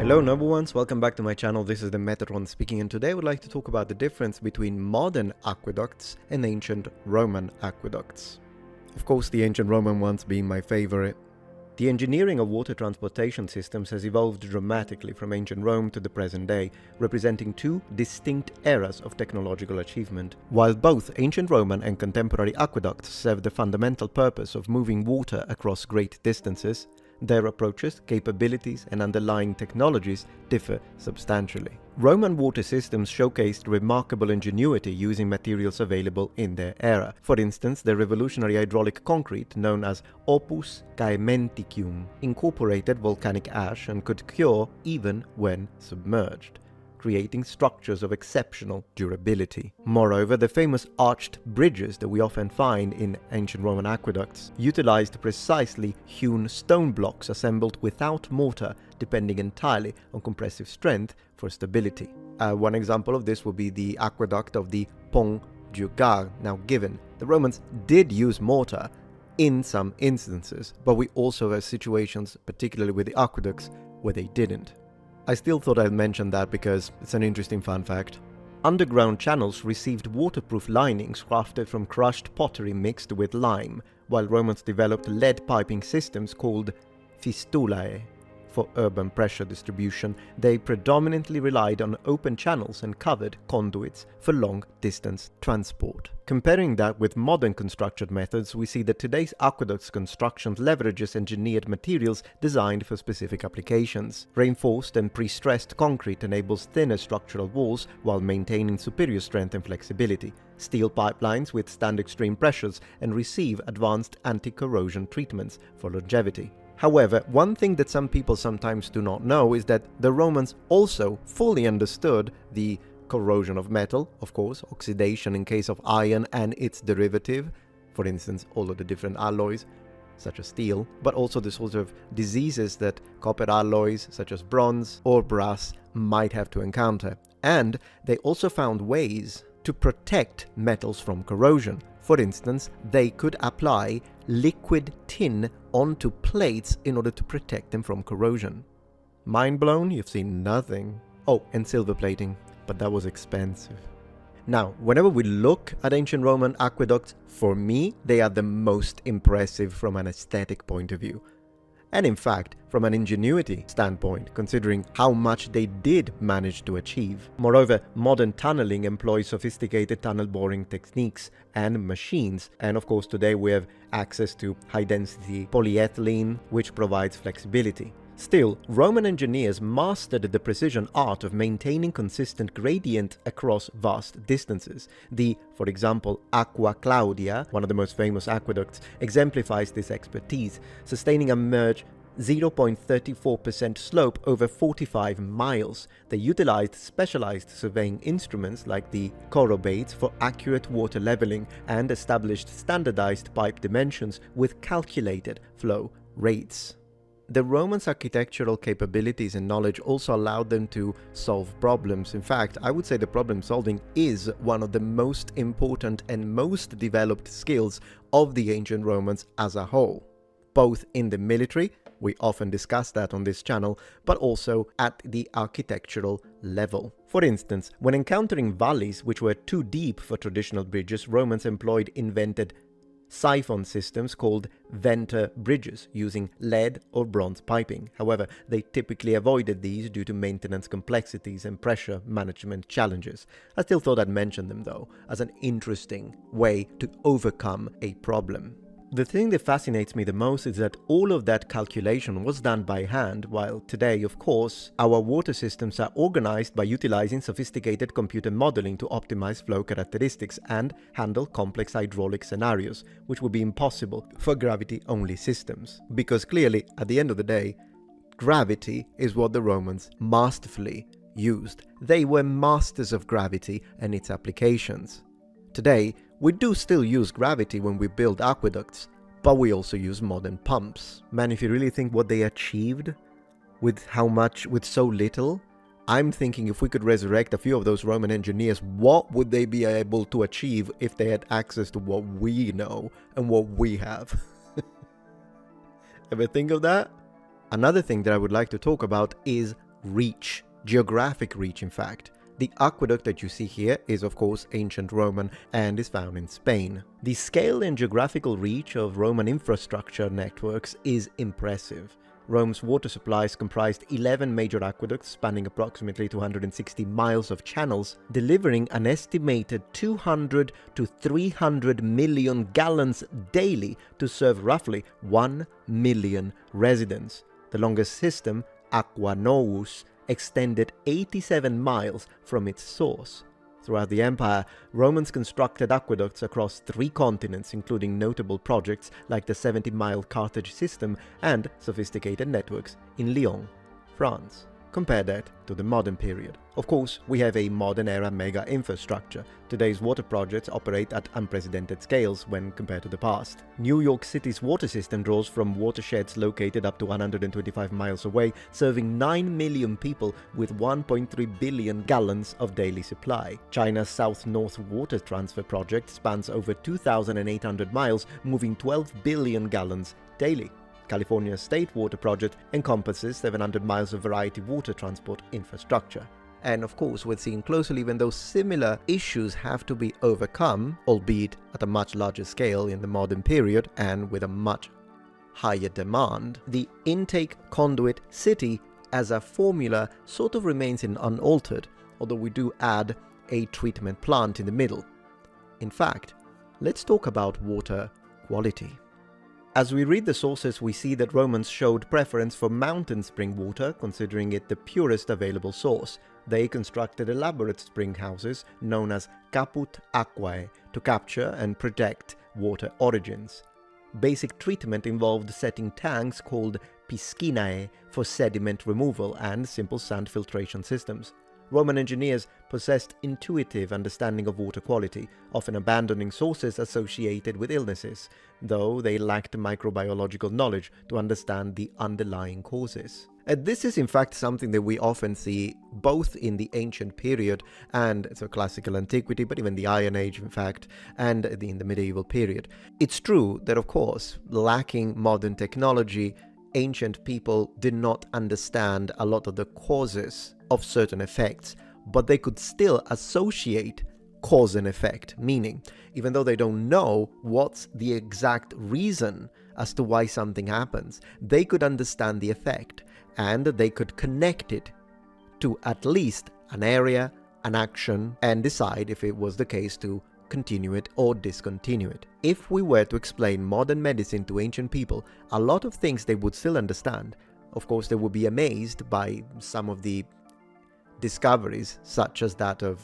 Hello noble ones, welcome back to my channel. This is the Metatron speaking, and today I would like to talk about the difference between modern aqueducts and ancient Roman aqueducts. Of course, the ancient Roman ones being my favorite. The engineering of water transportation systems has evolved dramatically from ancient Rome to the present day, representing two distinct eras of technological achievement. While both ancient Roman and contemporary aqueducts serve the fundamental purpose of moving water across great distances, their approaches, capabilities, and underlying technologies differ substantially. Roman water systems showcased remarkable ingenuity using materials available in their era. For instance, the revolutionary hydraulic concrete known as opus caementicum incorporated volcanic ash and could cure even when submerged, creating structures of exceptional durability. Moreover, the famous arched bridges that we often find in ancient Roman aqueducts utilized precisely hewn stone blocks assembled without mortar, depending entirely on compressive strength for stability. One example of this would be the aqueduct of the Pont du Gard. Now, given the Romans did use mortar in some instances, but we also have situations, particularly with the aqueducts, where they didn't. I still thought I'd mention that because it's an interesting fun fact. Underground channels received waterproof linings crafted from crushed pottery mixed with lime, while Romans developed lead piping systems called fistulae. For urban pressure distribution, they predominantly relied on open channels and covered conduits for long-distance transport. Comparing that with modern construction methods, we see that today's aqueducts construction leverages engineered materials designed for specific applications. Reinforced and pre-stressed concrete enables thinner structural walls while maintaining superior strength and flexibility. Steel pipelines withstand extreme pressures and receive advanced anti-corrosion treatments for longevity. However, one thing that some people sometimes do not know is that the Romans also fully understood the corrosion of metal, of course, oxidation in case of iron and its derivative, for instance, all of the different alloys, such as steel, but also the sort of diseases that copper alloys, such as bronze or brass, might have to encounter. And they also found ways to protect metals from corrosion. For instance, they could apply liquid tin onto plates in order to protect them from corrosion. Mind blown? You've seen nothing. Oh, and silver plating, but that was expensive. Now, whenever we look at ancient Roman aqueducts, for me, they are the most impressive from an aesthetic point of view. And in fact, from an ingenuity standpoint, considering how much they did manage to achieve. Moreover, modern tunneling employs sophisticated tunnel boring techniques and machines, and of course today we have access to high-density polyethylene, which provides flexibility. Still, Roman engineers mastered the precision art of maintaining consistent gradient across vast distances. For example, Aqua Claudia, one of the most famous aqueducts, exemplifies this expertise, sustaining a merge 0.34% slope over 45 miles. They utilized specialized surveying instruments like the chorobates for accurate water leveling and established standardized pipe dimensions with calculated flow rates. The Romans' architectural capabilities and knowledge also allowed them to solve problems. In fact, I would say the problem solving is one of the most important and most developed skills of the ancient Romans as a whole, both in the military, we often discuss that on this channel, but also at the architectural level. For instance, when encountering valleys which were too deep for traditional bridges, Romans invented siphon systems called venter bridges using lead or bronze piping. However, they typically avoided these due to maintenance complexities and pressure management challenges. I still thought I'd mention them though, as an interesting way to overcome a problem. The thing that fascinates me the most is that all of that calculation was done by hand, while today, of course, our water systems are organized by utilizing sophisticated computer modeling to optimize flow characteristics and handle complex hydraulic scenarios, which would be impossible for gravity-only systems. Because clearly, at the end of the day, gravity is what the Romans masterfully used. They were masters of gravity and its applications. Today, we do still use gravity when we build aqueducts, but we also use modern pumps. Man, if you really think what they achieved with so little, I'm thinking if we could resurrect a few of those Roman engineers, what would they be able to achieve if they had access to what we know and what we have? Ever think of that? Another thing that I would like to talk about is reach, geographic reach in fact. The aqueduct that you see here is of course ancient Roman and is found in Spain. The scale and geographical reach of Roman infrastructure networks is impressive. Rome's water supplies comprised 11 major aqueducts spanning approximately 260 miles of channels, delivering an estimated 200 to 300 million gallons daily to serve roughly 1 million residents. The longest system, Aqua Novus, extended 87 miles from its source. Throughout the empire, Romans constructed aqueducts across 3 continents, including notable projects like the 70-mile Carthage system and sophisticated networks in Lyon, France. Compare that to the modern period. Of course, we have a modern-era mega infrastructure. Today's water projects operate at unprecedented scales when compared to the past. New York City's water system draws from watersheds located up to 125 miles away, serving 9 million people with 1.3 billion gallons of daily supply. China's South-North Water Transfer Project spans over 2,800 miles, moving 12 billion gallons daily. California's State Water Project encompasses 700 miles of variety water transport infrastructure. And of course, we're seeing closely, even though similar issues have to be overcome, albeit at a much larger scale in the modern period and with a much higher demand, the intake conduit city as a formula sort of remains unaltered, although we do add a treatment plant in the middle. In fact, let's talk about water quality. As we read the sources, we see that Romans showed preference for mountain spring water, considering it the purest available source. They constructed elaborate spring houses known as caput aquae to capture and protect water origins. Basic treatment involved setting tanks called piscinae for sediment removal and simple sand filtration systems. Roman engineers possessed intuitive understanding of water quality, often abandoning sources associated with illnesses, though they lacked microbiological knowledge to understand the underlying causes. And this is in fact something that we often see both in the ancient period and so classical antiquity, but even the Iron Age in fact, and in the medieval period. It's true that of course, lacking modern technology, ancient people did not understand a lot of the causes of certain effects, but they could still associate cause and effect, meaning even though they don't know what's the exact reason as to why something happens, they could understand the effect and they could connect it to at least an area, an action, and decide if it was the case to continue it or discontinue it. If we were to explain modern medicine to ancient people, a lot of things they would still understand. Of course, they would be amazed by some of the discoveries, such as that of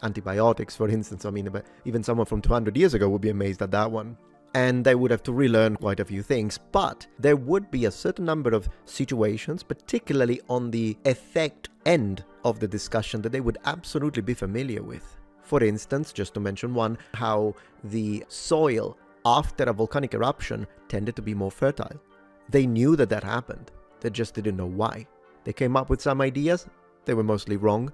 antibiotics, for instance. I mean, even someone from 200 years ago would be amazed at that one. And they would have to relearn quite a few things, but there would be a certain number of situations, particularly on the effect end of the discussion, that they would absolutely be familiar with. For instance, just to mention one, how the soil after a volcanic eruption tended to be more fertile. They knew that that happened, they just didn't know why. They came up with some ideas, they were mostly wrong,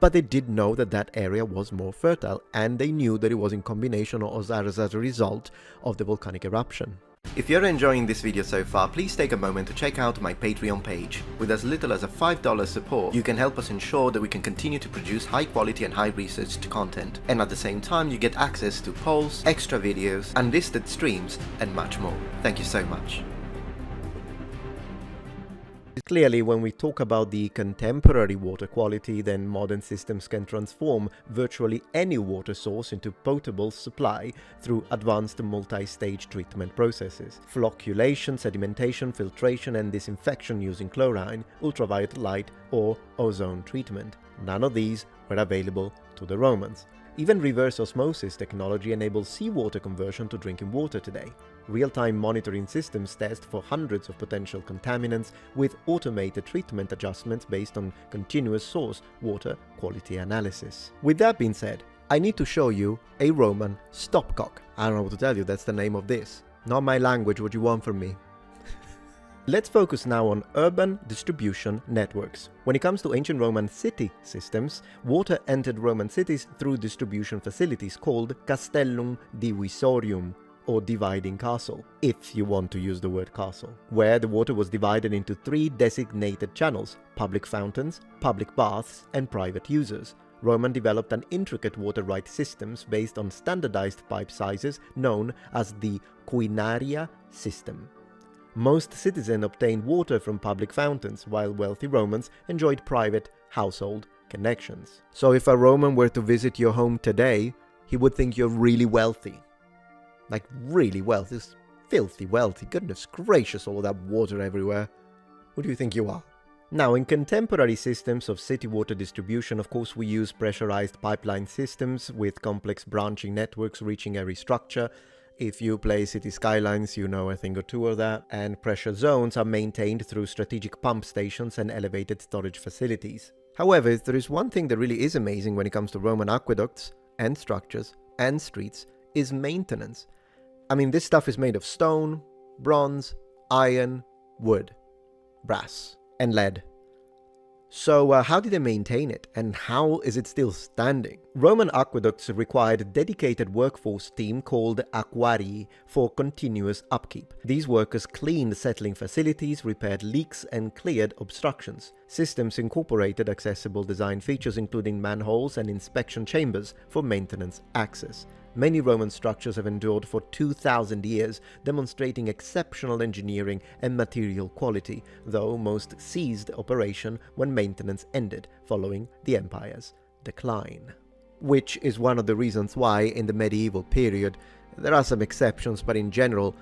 but they did know that that area was more fertile, and they knew that it was in combination or as a result of the volcanic eruption. If you're enjoying this video so far, please take a moment to check out my Patreon page. With as little as a $5 support, you can help us ensure that we can continue to produce high quality and high researched content. And at the same time, you get access to polls, extra videos, unlisted streams, and much more. Thank you so much. Clearly, when we talk about the contemporary water quality, then modern systems can transform virtually any water source into potable supply through advanced multi-stage treatment processes. Flocculation, sedimentation, filtration and disinfection using chlorine, ultraviolet light or ozone treatment. None of these were available to the Romans. Even reverse osmosis technology enables seawater conversion to drinking water today. Real-time monitoring systems test for hundreds of potential contaminants with automated treatment adjustments based on continuous source water quality analysis. With that being said, I need to show you a Roman stopcock. I don't know what to tell you, that's the name of this. Not my language, what you want from me. Let's focus now on urban distribution networks. When it comes to ancient Roman city systems, water entered Roman cities through distribution facilities called Castellum Divisorium, or dividing castle, if you want to use the word castle, where the water was divided into 3 designated channels: public fountains, public baths, and private users. Roman developed an intricate water right systems based on standardized pipe sizes known as the quinaria system. Most citizens obtained water from public fountains, while wealthy Romans enjoyed private household connections. So if a Roman were to visit your home today, he would think you're really wealthy. Like really wealthy, filthy wealthy, goodness gracious, all that water everywhere. Who do you think you are? Now, in contemporary systems of city water distribution, of course, we use pressurized pipeline systems with complex branching networks reaching every structure. If you play City Skylines, you know a thing or two of that. And pressure zones are maintained through strategic pump stations and elevated storage facilities. However, there is one thing that really is amazing when it comes to Roman aqueducts and structures and streets is maintenance. I mean, this stuff is made of stone, bronze, iron, wood, brass, and lead. So how did they maintain it, and how is it still standing? Roman aqueducts required a dedicated workforce team called aquarii for continuous upkeep. These workers cleaned settling facilities, repaired leaks, and cleared obstructions. Systems incorporated accessible design features including manholes and inspection chambers for maintenance access. Many Roman structures have endured for 2,000 years, demonstrating exceptional engineering and material quality, though most ceased operation when maintenance ended following the empire's decline. Which is one of the reasons why, in the medieval period, there are some exceptions, but in general,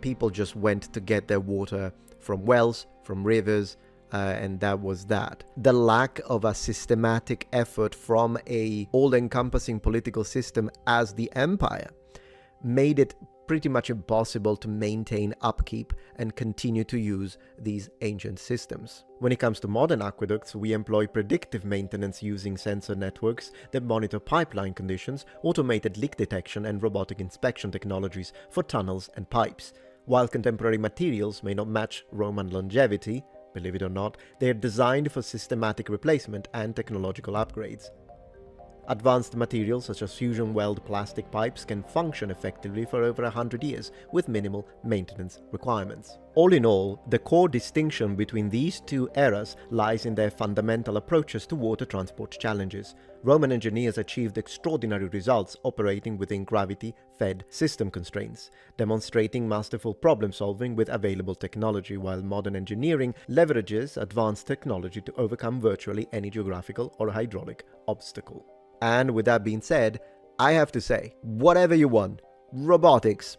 people just went to get their water from wells, from rivers, and that was that. The lack of a systematic effort from a all-encompassing political system as the empire made it pretty much impossible to maintain upkeep and continue to use these ancient systems. When it comes to modern aqueducts, we employ predictive maintenance using sensor networks that monitor pipeline conditions, automated leak detection, and robotic inspection technologies for tunnels and pipes. While contemporary materials may not match Roman longevity, believe it or not, they are designed for systematic replacement and technological upgrades. Advanced materials such as fusion weld plastic pipes can function effectively for over 100 years with minimal maintenance requirements. All in all, the core distinction between these two eras lies in their fundamental approaches to water transport challenges. Roman engineers achieved extraordinary results operating within gravity-fed system constraints, demonstrating masterful problem-solving with available technology, while modern engineering leverages advanced technology to overcome virtually any geographical or hydraulic obstacle. And with that being said, I have to say, whatever you want, robotics,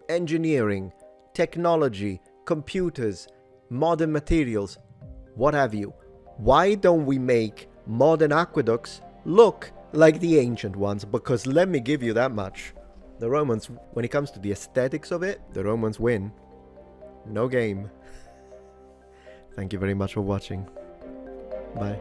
engineering, technology, computers, modern materials, what have you, why don't we make modern aqueducts look like the ancient ones? Because let me give you that much. The Romans, when it comes to the aesthetics of it, the Romans win. No game. Thank you very much for watching. Bye.